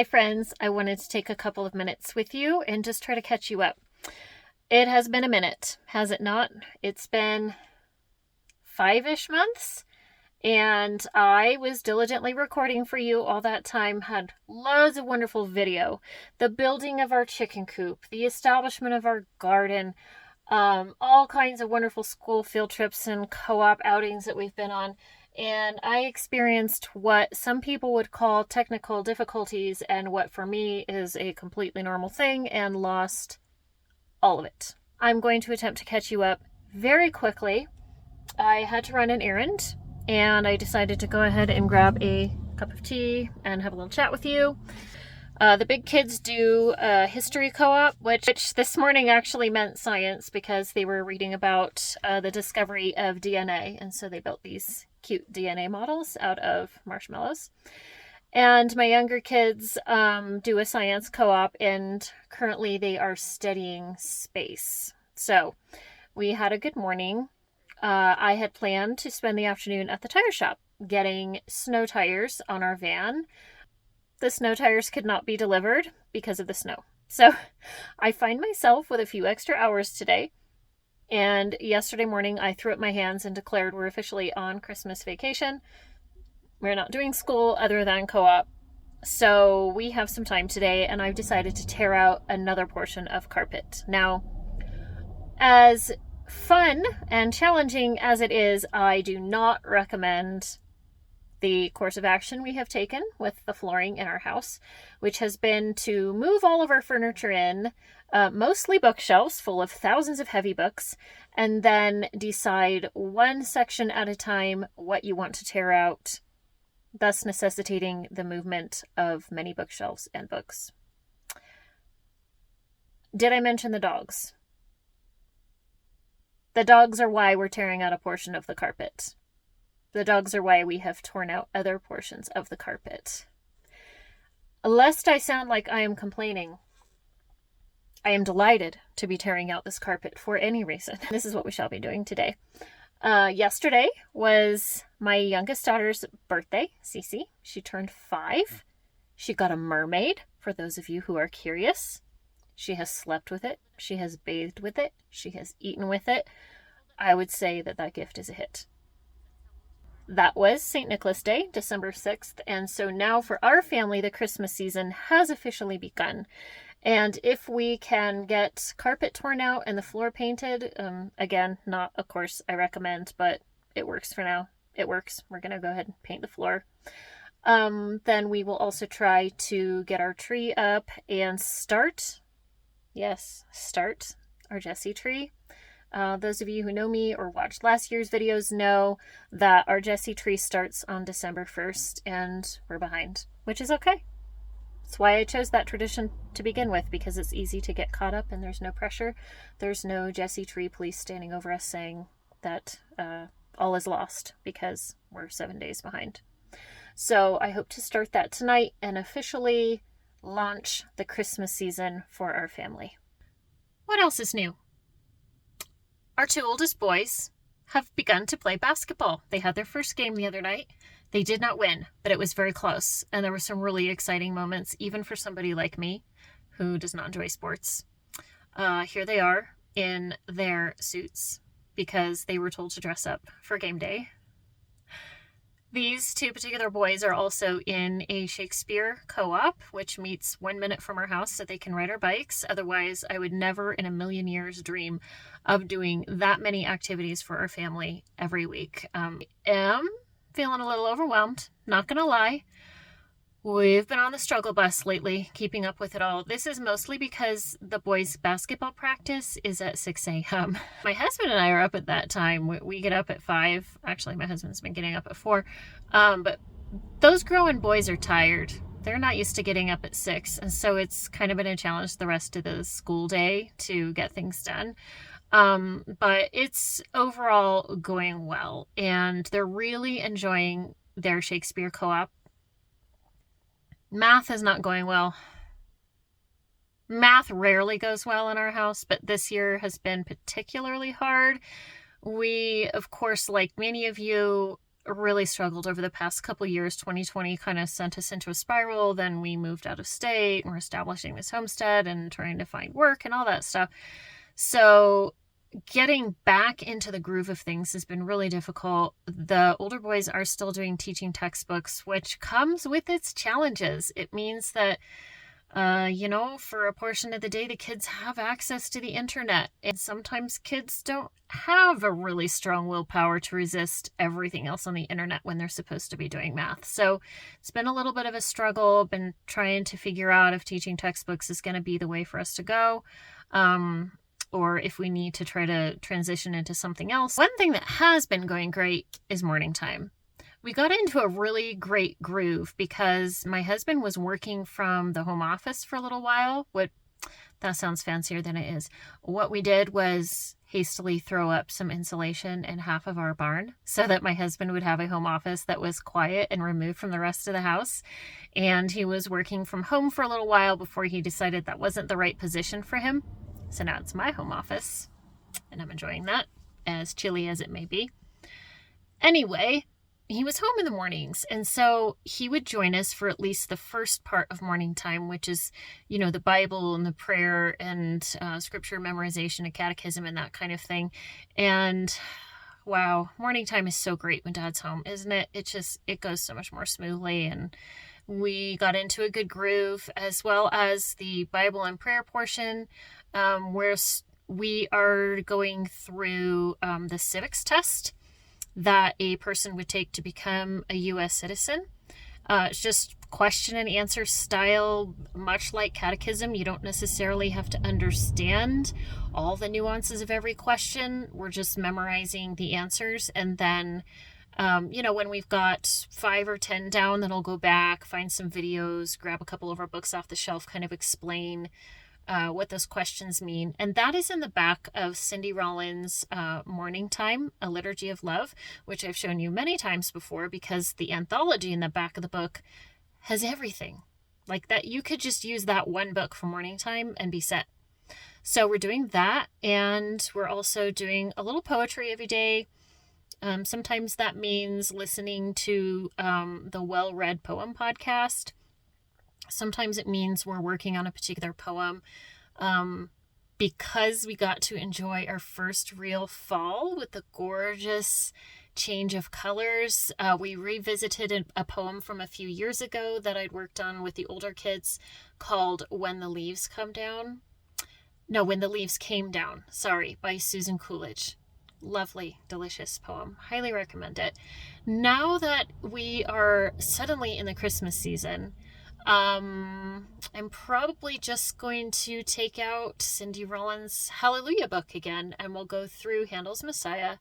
Hi friends, I wanted to take a couple of minutes with you and just try to catch you up. It has been a minute, has it not? It's been 5-ish months, and I was diligently recording for you all that time, had loads of wonderful video. The building of our chicken coop, the establishment of our garden, all kinds of wonderful school field trips and co-op outings that we've been on. And I experienced what some people would call technical difficulties and what for me is a completely normal thing, and lost all of it. I'm going to attempt to catch you up very quickly. I had to run an errand and I decided to go ahead and grab a cup of tea and have a little chat with you. The big kids do a history co-op, which this morning actually meant science because they were reading about the discovery of DNA. And so they built these cute DNA models out of marshmallows. And my younger kids do a science co-op, and currently they are studying space. So we had a good morning. I had planned to spend the afternoon at the tire shop getting snow tires on our van. The snow tires could not be delivered because of the snow. So I find myself with a few extra hours today. And yesterday morning, I threw up my hands and declared we're officially on Christmas vacation. We're not doing school other than co-op. So we have some time today, and I've decided to tear out another portion of carpet. Now, as fun and challenging as it is, I do not recommend the course of action we have taken with the flooring in our house, which has been to move all of our furniture in, mostly bookshelves full of thousands of heavy books, and then decide one section at a time what you want to tear out, thus necessitating the movement of many bookshelves and books. Did I mention the dogs? The dogs are why we're tearing out a portion of the carpet. The dogs are why we have torn out other portions of the carpet. Lest I sound like I am complaining, I am delighted to be tearing out this carpet for any reason. This is what we shall be doing today. Yesterday was my youngest daughter's birthday, Cece. She turned 5. She got a mermaid, for those of you who are curious. She has slept with it. She has bathed with it. She has eaten with it. I would say that gift is a hit. That was St. Nicholas Day, December 6th, and so now for our family, the Christmas season has officially begun. And if we can get carpet torn out and the floor painted, again, not a course I recommend, but it works for now. It works. We're going to go ahead and paint the floor. Then we will also try to get our tree up and start our Jessie tree. Those of you who know me or watched last year's videos know that our Jessie tree starts on December 1st and we're behind, which is okay. That's why I chose that tradition to begin with, because it's easy to get caught up and there's no pressure. There's no Jessie tree police standing over us saying that all is lost because we're 7 days behind. So I hope to start that tonight and officially launch the Christmas season for our family. What else is new? Our 2 oldest boys have begun to play basketball. They had their first game the other night. They did not win, but it was very close. And there were some really exciting moments, even for somebody like me who does not enjoy sports. Here they are in their suits because they were told to dress up for game day. These 2 particular boys are also in a Shakespeare co-op, which meets 1 minute from our house so they can ride our bikes. Otherwise, I would never in a million years dream of doing that many activities for our family every week. Am feeling a little overwhelmed, not gonna lie. We've been on the struggle bus lately, keeping up with it all. This is mostly because the boys' basketball practice is at 6 a.m. My husband and I are up at that time. We get up at 5. Actually, my husband's been getting up at 4. But those growing boys are tired. They're not used to getting up at 6. And so it's kind of been a challenge the rest of the school day to get things done. But it's overall going well. And they're really enjoying their Shakespeare co-op. Math is not going well. Math rarely goes well in our house, but this year has been particularly hard. We, of course, like many of you, really struggled over the past couple years. 2020 kind of sent us into a spiral. Then we moved out of state and we're establishing this homestead and trying to find work and all that stuff. So getting back into the groove of things has been really difficult. The older boys are still doing teaching textbooks, which comes with its challenges. It means that for a portion of the day, the kids have access to the internet. And sometimes kids don't have a really strong willpower to resist everything else on the internet when they're supposed to be doing math. So it's been a little bit of a struggle. Been trying to figure out if teaching textbooks is going to be the way for us to go. Or if we need to try to transition into something else. One thing that has been going great is morning time. We got into a really great groove because my husband was working from the home office for a little while. That sounds fancier than it is. What we did was hastily throw up some insulation in half of our barn so that my husband would have a home office that was quiet and removed from the rest of the house. And he was working from home for a little while before he decided that wasn't the right position for him. So now it's my home office, and I'm enjoying that, as chilly as it may be. Anyway, he was home in the mornings, and so he would join us for at least the first part of morning time, which is, the Bible and the prayer and scripture memorization and catechism and that kind of thing. And wow, morning time is so great when Dad's home, isn't it? It goes so much more smoothly, and we got into a good groove, as well as the Bible and prayer portion, where we are going through the civics test that a person would take to become a U.S. citizen. It's just question and answer style, much like catechism. You don't necessarily have to understand all the nuances of every question. We're just memorizing the answers, and then when we've got 5 or 10 down, then I'll go back, find some videos, grab a couple of our books off the shelf, kind of explain what those questions mean. And that is in the back of Cindy Rollins' Morning Time, A Liturgy of Love, which I've shown you many times before, because the anthology in the back of the book has everything. Like that, you could just use that one book for morning time and be set. So we're doing that, and we're also doing a little poetry every day. Sometimes that means listening to the Well Read Poem podcast. Sometimes it means we're working on a particular poem. Because we got to enjoy our first real fall with the gorgeous change of colors, we revisited a poem from a few years ago that I'd worked on with the older kids called When the Leaves Came Down, by Susan Coolidge. Lovely, delicious poem. Highly recommend it. Now that we are suddenly in the Christmas season, I'm probably just going to take out Cindy Rollins' Hallelujah book again, and we'll go through Handel's Messiah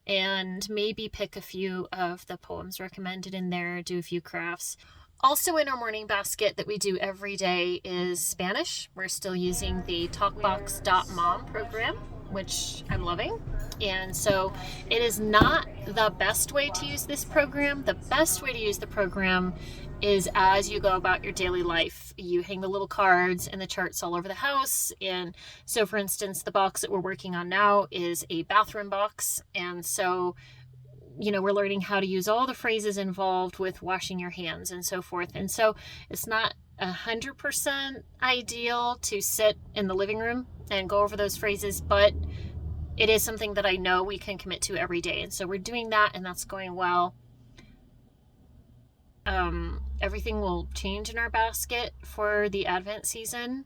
and maybe pick a few of the poems recommended in there, do a few crafts. Also in our morning basket that we do every day is Spanish. We're still using the talkbox.mom program, which I'm loving. And so it is not the best way to use this program. The best way to use the program is as you go about your daily life. You hang the little cards and the charts all over the house. And so, for instance, the box that we're working on now is a bathroom box. And so, we're learning how to use all the phrases involved with washing your hands and so forth. And so it's not 100% ideal to sit in the living room and go over those phrases, but it is something that I know we can commit to every day. And so we're doing that, and that's going well. Everything will change in our basket for the Advent season.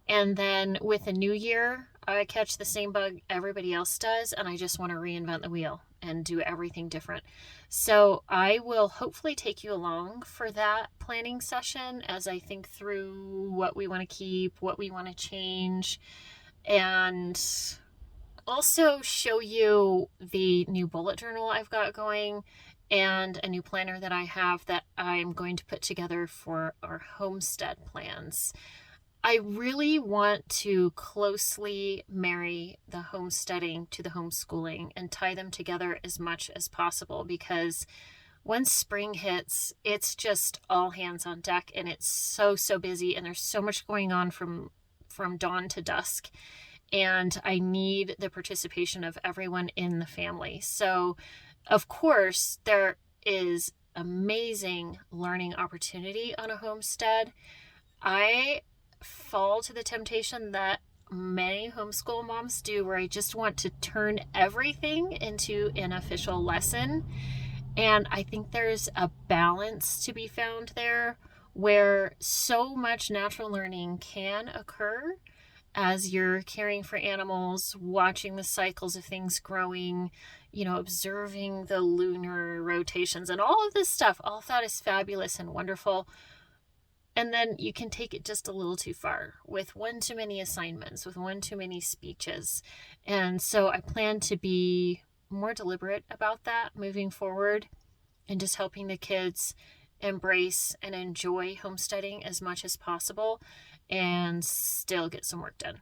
And then with the new year, I catch the same bug everybody else does, and I just want to reinvent the wheel and do everything different. So I will hopefully take you along for that planning session as I think through what we want to keep, what we want to change, and also show you the new bullet journal I've got going and a new planner that I have that I'm going to put together for our homestead plans. I really want to closely marry the homesteading to the homeschooling and tie them together as much as possible, because once spring hits, it's just all hands on deck, and it's so busy, and there's so much going on from dawn to dusk, and I need the participation of everyone in the family. So of course, there is amazing learning opportunity on a homestead. I fall to the temptation that many homeschool moms do, where I just want to turn everything into an official lesson. And I think there's a balance to be found there where so much natural learning can occur as you're caring for animals, watching the cycles of things growing, observing the lunar rotations and all of this stuff. All of that is fabulous and wonderful. And then you can take it just a little too far with one too many assignments, with one too many speeches. And so I plan to be more deliberate about that moving forward, and just helping the kids embrace and enjoy homesteading as much as possible and still get some work done.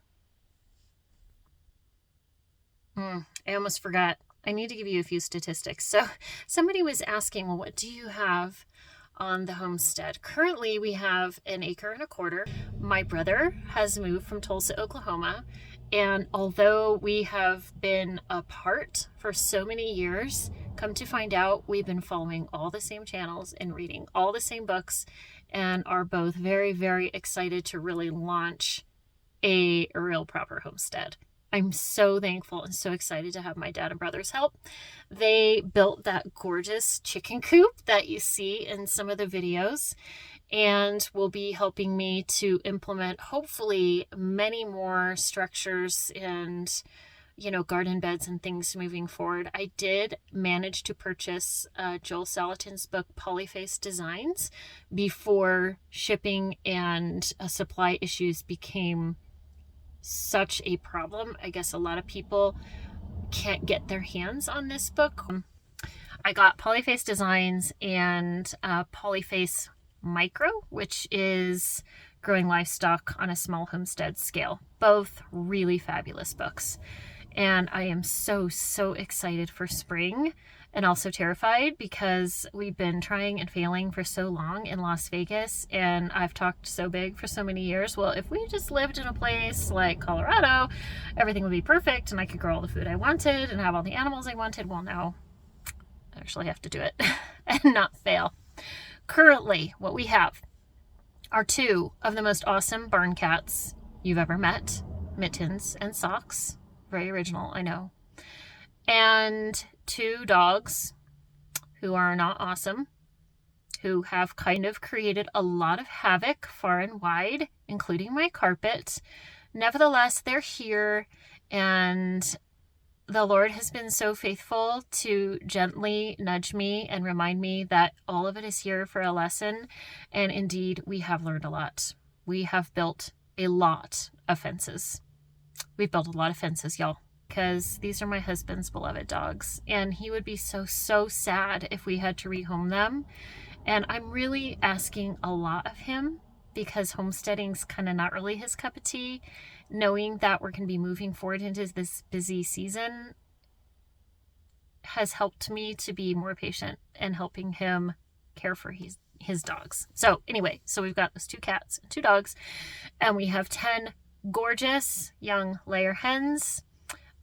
I almost forgot. I need to give you a few statistics. So somebody was asking, well, what do you have on the homestead? Currently, we have 1.25 acres. My brother has moved from Tulsa, Oklahoma. And although we have been apart for so many years, come to find out, we've been following all the same channels and reading all the same books, and are both very, very excited to really launch a real proper homestead. I'm so thankful and so excited to have my dad and brothers help. They built that gorgeous chicken coop that you see in some of the videos, and will be helping me to implement, hopefully, many more structures and garden beds and things moving forward. I did manage to purchase Joel Salatin's book, Polyface Designs, before shipping and supply issues became such a problem. I guess a lot of people can't get their hands on this book. I got Polyface Designs and Polyface Micro, which is growing livestock on a small homestead scale. Both really fabulous books. And I am so, so excited for spring, and also terrified because we've been trying and failing for so long in Las Vegas, and I've talked so big for so many years. Well, if we just lived in a place like Colorado, everything would be perfect and I could grow all the food I wanted and have all the animals I wanted. Well, now I actually have to do it and not fail. Currently, what we have are 2 of the most awesome barn cats you've ever met, Mittens and Socks. Very original, I know. And 2 dogs who are not awesome, who have kind of created a lot of havoc far and wide, including my carpet. Nevertheless, they're here, and the Lord has been so faithful to gently nudge me and remind me that all of it is here for a lesson. And indeed, we have learned a lot. We have built a lot of fences. We've built a lot of fences, y'all, because these are my husband's beloved dogs. And he would be so, so sad if we had to rehome them. And I'm really asking a lot of him, because homesteading's kind of not really his cup of tea. Knowing that we're going to be moving forward into this busy season has helped me to be more patient and helping him care for his dogs. So anyway, so we've got those 2 cats and 2 dogs, and we have 10 gorgeous young layer hens.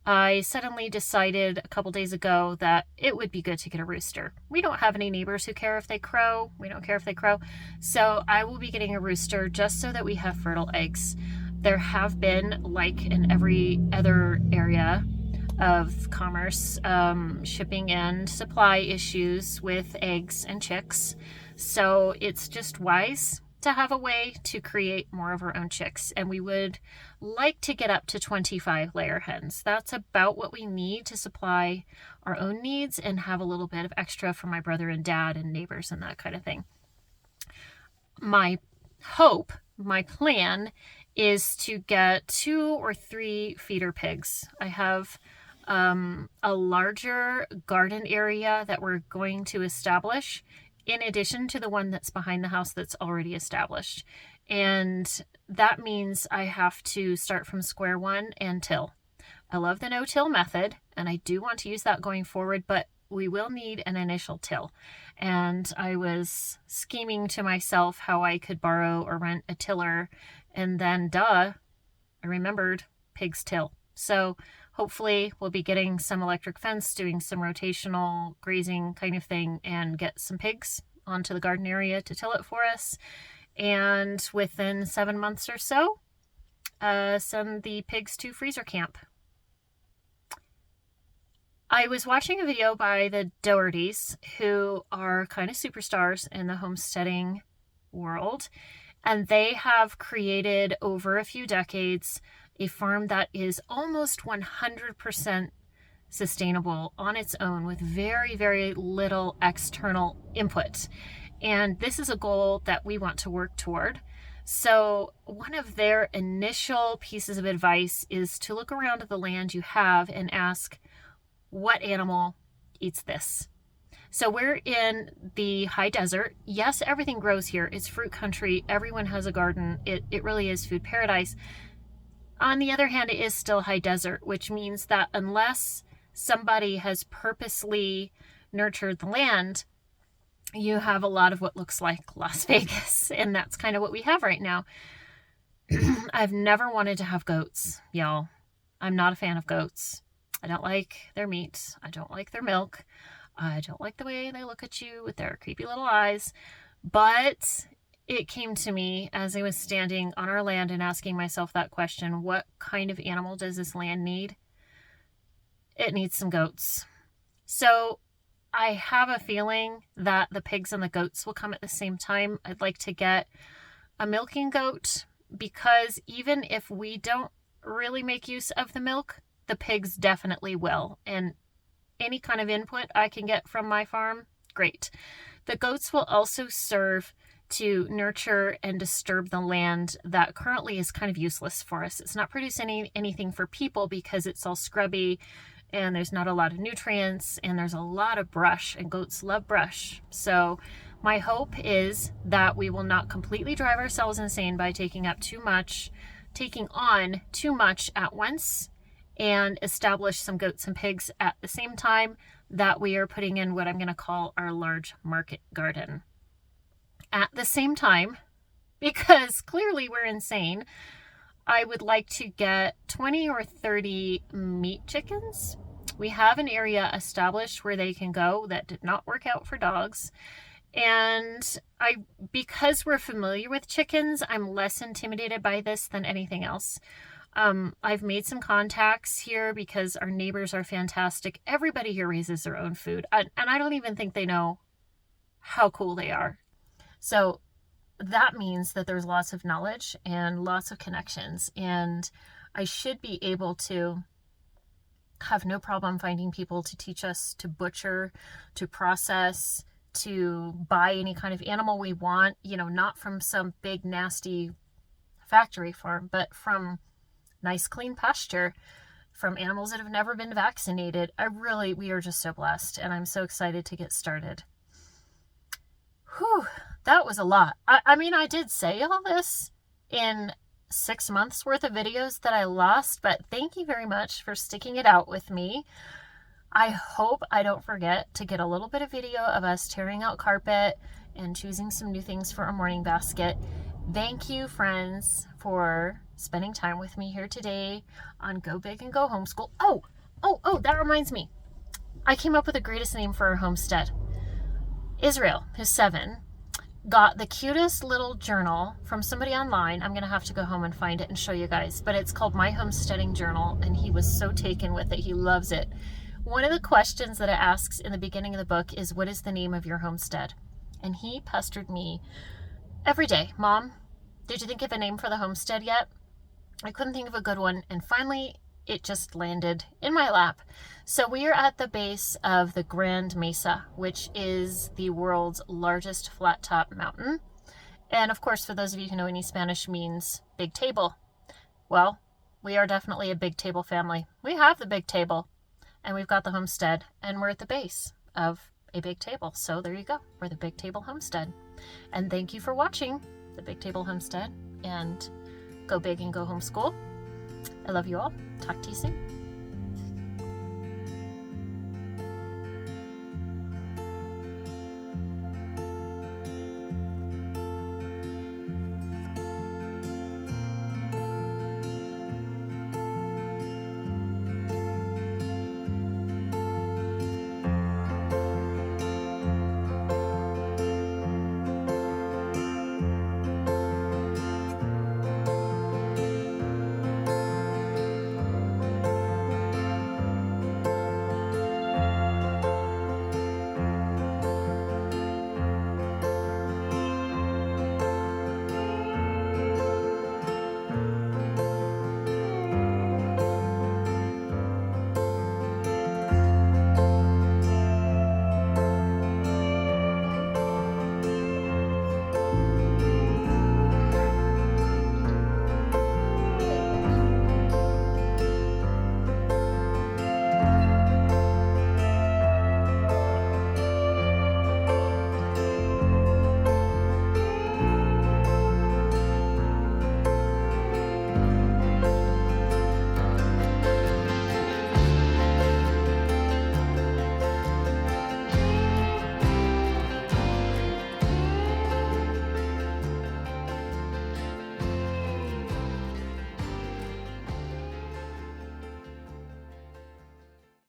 I suddenly decided a couple days ago that it would be good to get a rooster. We don't have any neighbors who care if they crow. We don't care if they crow. So I will be getting a rooster just so that we have fertile eggs. There have been, like in every other area of commerce, shipping and supply issues with eggs and chicks. So it's just wise to have a way to create more of our own chicks. And we would like to get up to 25 layer hens. That's about what we need to supply our own needs and have a little bit of extra for my brother and dad and neighbors and that kind of thing. My hope, my plan, is to get 2 or 3 feeder pigs. I have a larger garden area that we're going to establish in addition to the one that's behind the house that's already established. And that means I have to start from square one and till. I love the no-till method, and I do want to use that going forward, but we will need an initial till. And I was scheming to myself how I could borrow or rent a tiller, and then I remembered pigs till. So Hopefully we'll be getting some electric fence, doing some rotational grazing kind of thing, and get some pigs onto the garden area to till it for us. And within 7 months or so, send the pigs to freezer camp. I was watching a video by the Dohertys, who are kind of superstars in the homesteading world, and they have created over a few decades a farm that is almost 100% sustainable on its own with very, very little external input. And this is a goal that we want to work toward. So one of their initial pieces of advice is to look around at the land you have and ask, what animal eats this? So we're in the high desert. Yes, everything grows here. It's fruit country. Everyone has a garden. It really is food paradise. On the other hand, it is still high desert, which means that unless somebody has purposely nurtured the land, you have a lot of what looks like Las Vegas. And that's kind of what we have right now. I've never wanted to have goats, y'all. I'm not a fan of goats. I don't like their meat. I don't like their milk. I don't like the way they look at you with their creepy little eyes. But it came to me as I was standing on our land and asking myself that question, what kind of animal does this land need? It needs some goats. So I have a feeling that the pigs and the goats will come at the same time. I'd like to get a milking goat, because even if we don't really make use of the milk, the pigs definitely will. And any kind of input I can get from my farm, great. The goats will also serve to nurture and disturb the land that currently is kind of useless for us. It's not producing anything for people because it's all scrubby and there's not a lot of nutrients and there's a lot of brush, and goats love brush. So my hope is that we will not completely drive ourselves insane by taking on too much at once, and establish some goats and pigs at the same time that we are putting in what I'm going to call our large market garden. At the same time, because clearly we're insane, I would like to get 20 or 30 meat chickens. We have an area established where they can go that did not work out for dogs. And because we're familiar with chickens, I'm less intimidated by this than anything else. I've made some contacts here because our neighbors are fantastic. Everybody here raises their own food, and I don't even think they know how cool they are. So that means that there's lots of knowledge and lots of connections, and I should be able to have no problem finding people to teach us to butcher, to process, to buy any kind of animal we want, not from some big nasty factory farm, but from nice clean pasture, from animals that have never been vaccinated. We are just so blessed, and I'm so excited to get started. Whew, that was a lot. I did say all this in 6 months worth of videos that I lost, but thank you very much for sticking it out with me. I hope I don't forget to get a little bit of video of us tearing out carpet and choosing some new things for our morning basket. Thank you, friends, for spending time with me here today on Go Big and Go Homeschool. Oh, that reminds me. I came up with the greatest name for our homestead. Israel, who's 7, got the cutest little journal from somebody online. I'm going to have to go home and find it and show you guys. But it's called My Homesteading Journal, and he was so taken with it. He loves it. One of the questions that it asks in the beginning of the book is, what is the name of your homestead? And he pestered me every day. Mom, did you think of a name for the homestead yet? I couldn't think of a good one, and finally it just landed in my lap. So we are at the base of the Grand Mesa, which is the world's largest flat top mountain. And of course, for those of you who know any Spanish, means big table. Well, we are definitely a big table family. We have the big table, and we've got the homestead, and we're at the base of a big table. So there you go. We're the Big Table Homestead. And thank you for watching the Big Table Homestead and Go Big and Go Homeschool. I love you all. Talk to you soon.